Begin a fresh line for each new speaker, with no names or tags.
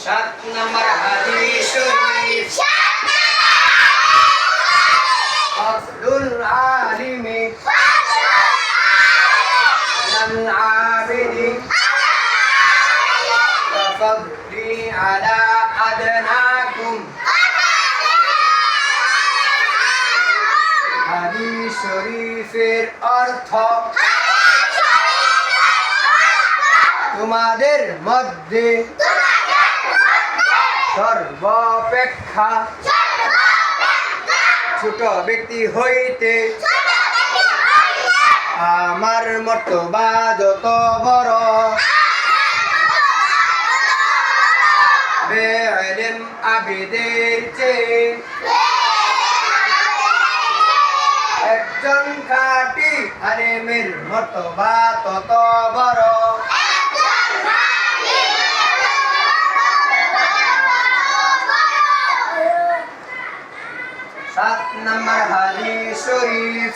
সাত নম্বর হাদিস শরীফ ফাদলুল আলিমি আলাল আবিদি কাফদলি আলা আদনাকুম। হাদিস শরীফের অর্থ তোমাদের মধ্যে সর্বাপেক্ষা ছোট ব্যক্তি হইতে আমার মর্তবা যত বড়। বেইলম আবিদের চেয়ে একজন খাঁটি আলেমের মর্তবা তত বড়। সাত নম্বর হাদিস শরীফ